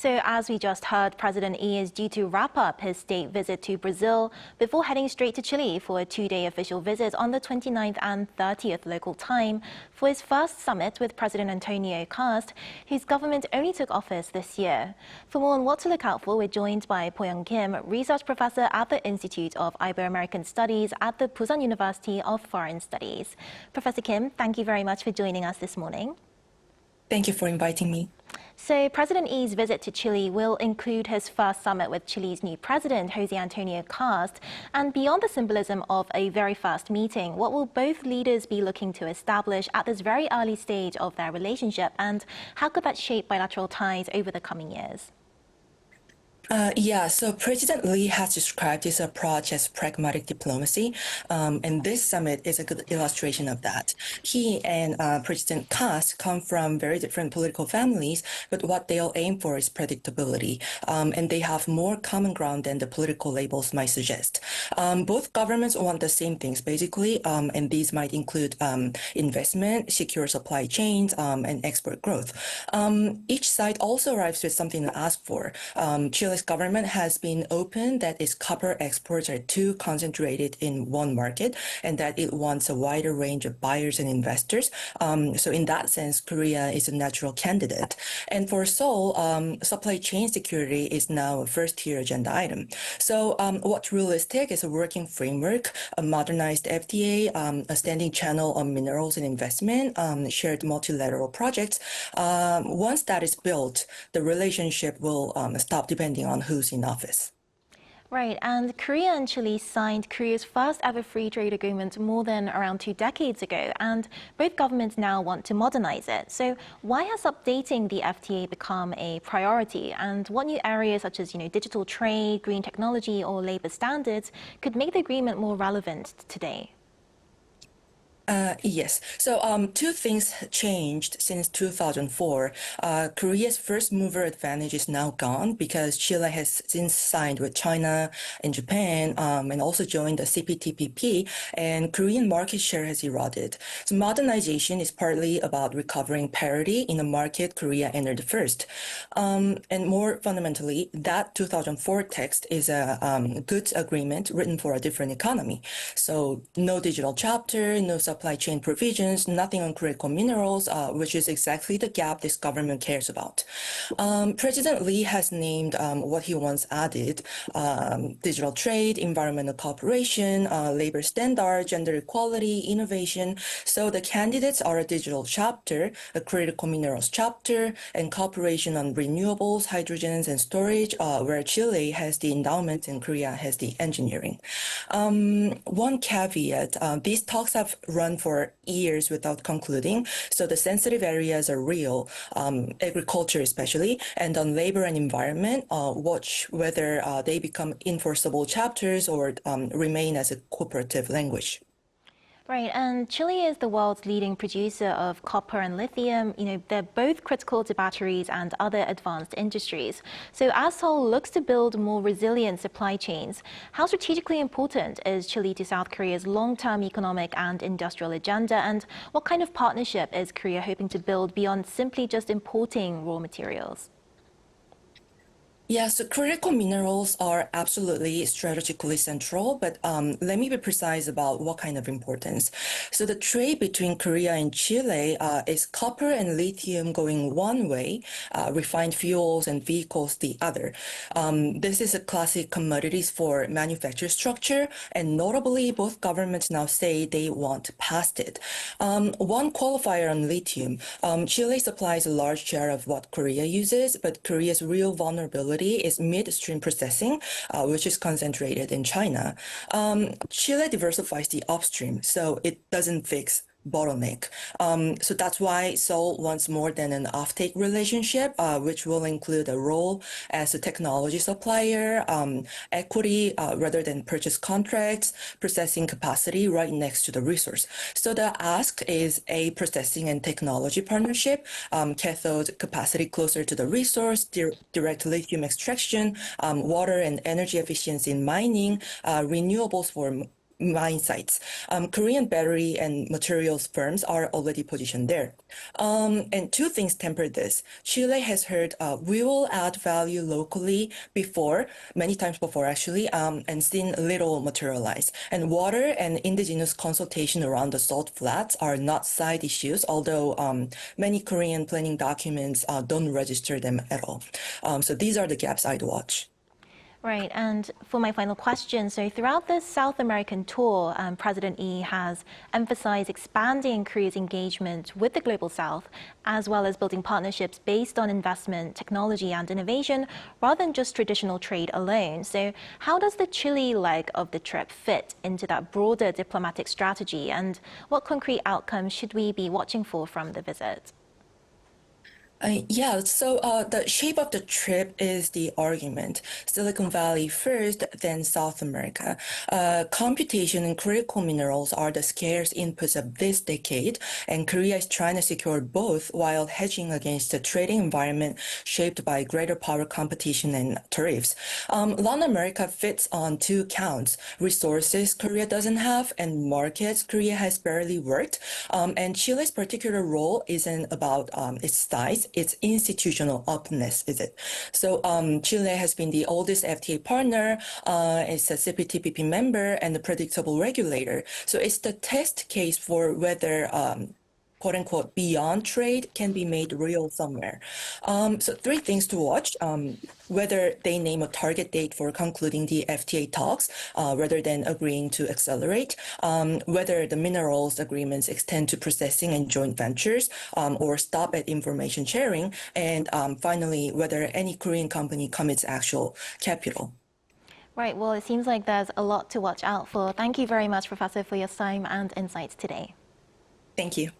So as we just heard, President Lee is due to wrap up his state visit to Brazil before heading straight to Chile for a two-day official visit on the 29th and 30th local time for his first summit with President Antonio Kast, whose government only took office this year. For more on what to look out for, we're joined by Boyeong Kim, research professor at the Institute of Iberoamerican Studies at the Busan University of Foreign Studies. Professor Kim, thank you very much for joining us this morning. Thank you for inviting me. So President Lee's visit to Chile will include his first summit with Chile's new president, José Antonio Kast. And beyond the symbolism of a very first meeting, what will both leaders be looking to establish at this very early stage of their relationship? And how could that shape bilateral ties over the coming years? So President Lee has described his approach as pragmatic diplomacy, and this summit is a good illustration of that. He and President Kast come from very different political families, but what they'll aim for is predictability, and they have more common ground than the political labels might suggest. Both governments want the same things, basically, and these might include investment, secure supply chains, and export growth. Each side also arrives with something to ask for. Chile's government has been open that its copper exports are too concentrated in one market and that it wants a wider range of buyers and investors. So in that sense, Korea is a natural candidate. And for Seoul, supply chain security is now a first-tier agenda item. So what's realistic is a working framework, a modernized FTA, a standing channel on minerals and investment, shared multilateral projects. Once that is built, the relationship will stop depending on who's in office. Right, and Korea and Chile signed Korea's first ever free trade agreement more than around 2 decades ago, and both governments now want to modernize it. So why has updating the FTA become a priority, and what new areas such as digital trade, green technology or labor standards could make the agreement more relevant today? Yes. So two things changed since 2004. Korea's first mover advantage is now gone because Chile has since signed with China and Japan and also joined the CPTPP, and Korean market share has eroded. So modernization is partly about recovering parity in a market Korea entered first. And more fundamentally, that 2004 text is a goods agreement written for a different economy. So no digital chapter, no supply chain provisions, nothing on critical minerals, which is exactly the gap this government cares about. President Lee has named what he wants added: digital trade, environmental cooperation, labor standard, gender equality, innovation. So the candidates are a digital chapter, a critical minerals chapter, and cooperation on renewables, hydrogens, and storage, where Chile has the endowment and Korea has the engineering. One caveat, these talks have run for years without concluding, so the sensitive areas are real, agriculture especially, and on labor and environment, watch whether they become enforceable chapters or remain as a cooperative language. Right, and Chile is the world's leading producer of copper and lithium. They're both critical to batteries and other advanced industries. So as Seoul looks to build more resilient supply chains, how strategically important is Chile to South Korea's long-term economic and industrial agenda? And what kind of partnership is Korea hoping to build beyond simply just importing raw materials? Yeah, so critical minerals are absolutely strategically central, but let me be precise about what kind of importance. So the trade between Korea and Chile is copper and lithium going one way, refined fuels and vehicles the other. This is a classic commodities for manufacture structure, and notably, both governments now say they want past it. One qualifier on lithium, Chile supplies a large share of what Korea uses, but Korea's real vulnerability is midstream processing, which is concentrated in China. Chile diversifies the upstream, so it doesn't fix bottleneck. So that's why Seoul wants more than an offtake relationship, which will include a role as a technology supplier, equity rather than purchase contracts, processing capacity right next to the resource. So the ask is a processing and technology partnership, cathode capacity closer to the resource, direct lithium extraction, water and energy efficiency in mining, renewables for mine sites. Korean battery and materials firms are already positioned there. And two things temper this. Chile has heard we will add value locally before, many times before actually, and seen little materialize. And water and indigenous consultation around the salt flats are not side issues, although many Korean planning documents don't register them at all. So these are the gaps I'd watch. Right, and for my final question, so throughout this South American tour, President Lee has emphasized expanding Korea's engagement with the Global South, as well as building partnerships based on investment, technology, and innovation, rather than just traditional trade alone. So how does the Chile leg of the trip fit into that broader diplomatic strategy, and what concrete outcomes should we be watching for from the visit? So the shape of the trip is the argument. Silicon Valley first, then South America. Computation and critical minerals are the scarce inputs of this decade, and Korea is trying to secure both while hedging against a trading environment shaped by greater power competition and tariffs. Latin America fits on two counts: resources Korea doesn't have, and markets Korea has barely worked. And Chile's particular role isn't about its size. Its institutional openness, is it? So Chile has been the oldest FTA partner, it's a CPTPP member and a predictable regulator. So it's the test case for whether quote unquote beyond trade can be made real somewhere. So three things to watch: whether they name a target date for concluding the FTA talks rather than agreeing to accelerate, whether the minerals agreements extend to processing and joint ventures or stop at information sharing, and finally, whether any Korean company commits actual capital. Right, well, it seems like there's a lot to watch out for. Thank you very much, Professor, for your time and insights today. Thank you.